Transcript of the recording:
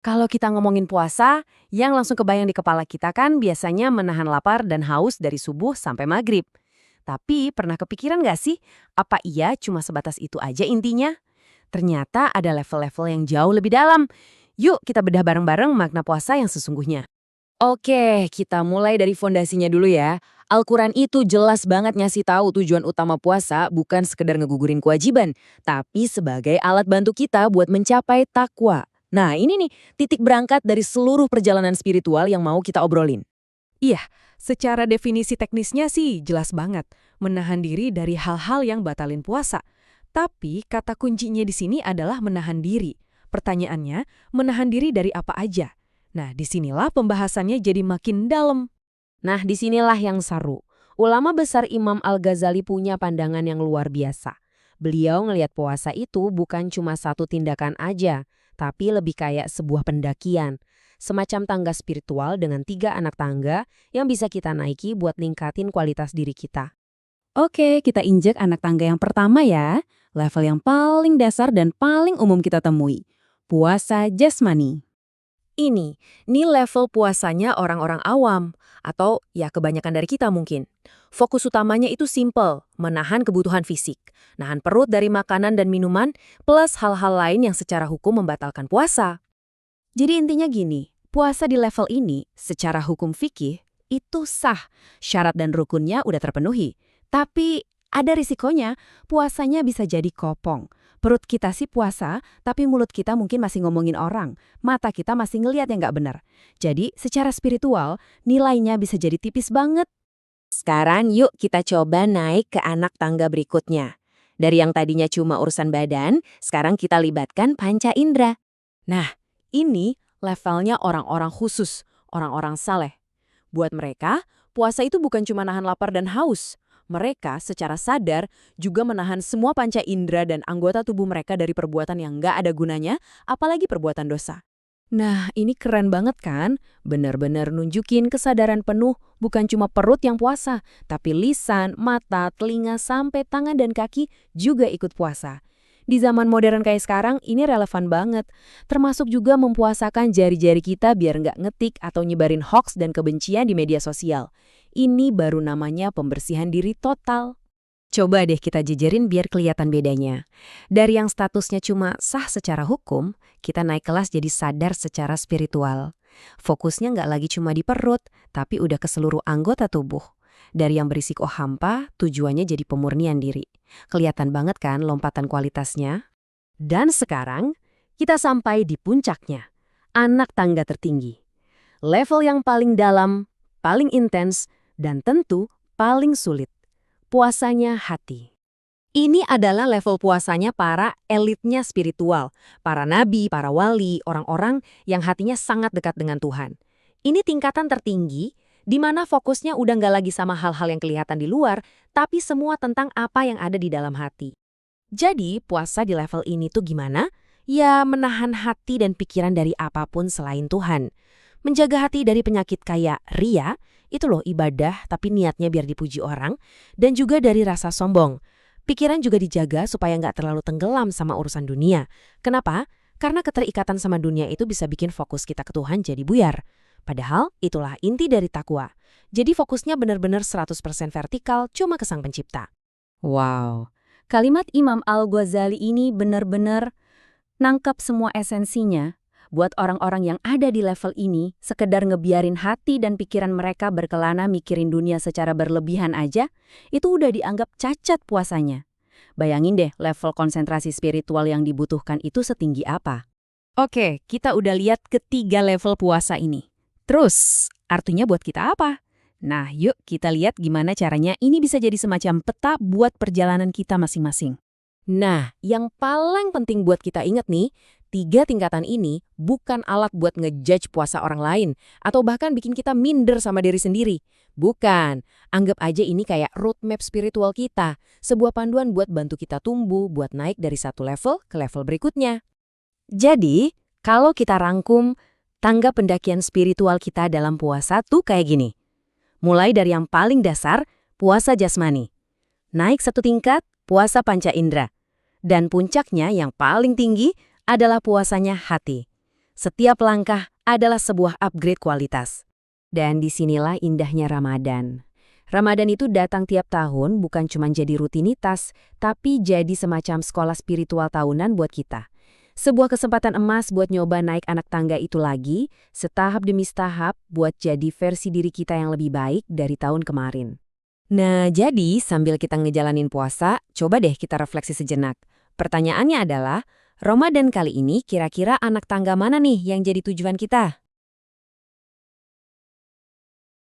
Kalau kita ngomongin puasa, yang langsung kebayang di kepala kita kan biasanya menahan lapar dan haus dari subuh sampai maghrib. Tapi pernah kepikiran nggak sih, apa iya cuma sebatas itu aja intinya? Ternyata ada level-level yang jauh lebih dalam. Yuk kita bedah bareng-bareng makna puasa yang sesungguhnya. Oke, kita mulai dari fondasinya dulu ya. Al-Quran itu jelas banget ngasih tahu tujuan utama puasa bukan sekedar ngegugurin kewajiban, tapi sebagai alat bantu kita buat mencapai takwa. Nah ini nih, titik berangkat dari seluruh perjalanan spiritual yang mau kita obrolin. Iya, secara definisi teknisnya sih jelas banget. Menahan diri dari hal-hal yang batalin puasa. Tapi kata kuncinya di sini adalah menahan diri. Pertanyaannya, menahan diri dari apa aja? Nah, disinilah pembahasannya jadi makin dalam. Nah, disinilah yang seru. Ulama besar Imam Al-Ghazali punya pandangan yang luar biasa. Beliau ngelihat puasa itu bukan cuma satu tindakan aja, tapi lebih kayak sebuah pendakian. Semacam tangga spiritual dengan 3 anak tangga yang bisa kita naiki buat ningkatin kualitas diri kita. Oke, kita injek anak tangga yang pertama ya. Level yang paling dasar dan paling umum kita temui. Puasa jasmani. Ini level puasanya orang-orang awam, atau ya kebanyakan dari kita mungkin. Fokus utamanya itu simple, menahan kebutuhan fisik, nahan perut dari makanan dan minuman, plus hal-hal lain yang secara hukum membatalkan puasa. Jadi intinya gini, puasa di level ini, secara hukum fikih, itu sah. Syarat dan rukunnya udah terpenuhi. Tapi ada risikonya, puasanya bisa jadi kopong. Perut kita sih puasa, tapi mulut kita mungkin masih ngomongin orang. Mata kita masih ngeliat yang nggak benar. Jadi secara spiritual, nilainya bisa jadi tipis banget. Sekarang yuk kita coba naik ke anak tangga berikutnya. Dari yang tadinya cuma urusan badan, sekarang kita libatkan panca indera. Nah, ini levelnya orang-orang khusus, orang-orang saleh. Buat mereka, puasa itu bukan cuma nahan lapar dan haus. Mereka secara sadar juga menahan semua panca indera dan anggota tubuh mereka dari perbuatan yang nggak ada gunanya, apalagi perbuatan dosa. Nah, ini keren banget kan? Bener-bener nunjukin kesadaran penuh, bukan cuma perut yang puasa, tapi lisan, mata, telinga, sampai tangan dan kaki juga ikut puasa. Di zaman modern kayak sekarang, ini relevan banget. Termasuk juga mempuasakan jari-jari kita biar nggak ngetik atau nyebarin hoaks dan kebencian di media sosial. Ini baru namanya pembersihan diri total. Coba deh kita jejerin biar kelihatan bedanya. Dari yang statusnya cuma sah secara hukum, kita naik kelas jadi sadar secara spiritual. Fokusnya nggak lagi cuma di perut, tapi udah ke seluruh anggota tubuh. Dari yang berisiko hampa, tujuannya jadi pemurnian diri. Kelihatan banget kan lompatan kualitasnya? Dan sekarang, kita sampai di puncaknya. Anak tangga tertinggi. Level yang paling dalam, paling intens, dan tentu paling sulit. Puasanya hati. Ini adalah level puasanya para elitnya spiritual. Para nabi, para wali, orang-orang yang hatinya sangat dekat dengan Tuhan. Ini tingkatan tertinggi, di mana fokusnya udah nggak lagi sama hal-hal yang kelihatan di luar, tapi semua tentang apa yang ada di dalam hati. Jadi, puasa di level ini tuh gimana? Ya, menahan hati dan pikiran dari apapun selain Tuhan. Menjaga hati dari penyakit kayak ria, itu loh ibadah tapi niatnya biar dipuji orang, dan juga dari rasa sombong. Pikiran juga dijaga supaya nggak terlalu tenggelam sama urusan dunia. Kenapa? Karena keterikatan sama dunia itu bisa bikin fokus kita ke Tuhan jadi buyar. Padahal itulah inti dari takwa. Jadi fokusnya benar-benar 100% vertikal cuma ke Sang Pencipta. Wow, kalimat Imam Al-Ghazali ini benar-benar nangkep semua esensinya. Buat orang-orang yang ada di level ini, sekedar ngebiarin hati dan pikiran mereka berkelana mikirin dunia secara berlebihan aja, itu udah dianggap cacat puasanya. Bayangin deh level konsentrasi spiritual yang dibutuhkan itu setinggi apa. Oke, kita udah lihat ketiga level puasa ini. Terus, artinya buat kita apa? Nah, yuk kita lihat gimana caranya ini bisa jadi semacam peta buat perjalanan kita masing-masing. Nah, yang paling penting buat kita ingat nih, 3 tingkatan ini bukan alat buat ngejudge puasa orang lain atau bahkan bikin kita minder sama diri sendiri. Bukan, anggap aja ini kayak roadmap spiritual kita, sebuah panduan buat bantu kita tumbuh, buat naik dari satu level ke level berikutnya. Jadi, kalau kita rangkum, tangga pendakian spiritual kita dalam puasa tuh kayak gini. Mulai dari yang paling dasar, puasa jasmani. Naik satu tingkat, puasa panca indera. Dan puncaknya yang paling tinggi adalah puasanya hati. Setiap langkah adalah sebuah upgrade kualitas. Dan disinilah indahnya Ramadan. Ramadan itu datang tiap tahun bukan cuma jadi rutinitas, tapi jadi semacam sekolah spiritual tahunan buat kita. Sebuah kesempatan emas buat nyoba naik anak tangga itu lagi, setahap demi setahap buat jadi versi diri kita yang lebih baik dari tahun kemarin. Nah, jadi sambil kita ngejalanin puasa, coba deh kita refleksi sejenak. Pertanyaannya adalah, Ramadan kali ini kira-kira anak tangga mana nih yang jadi tujuan kita?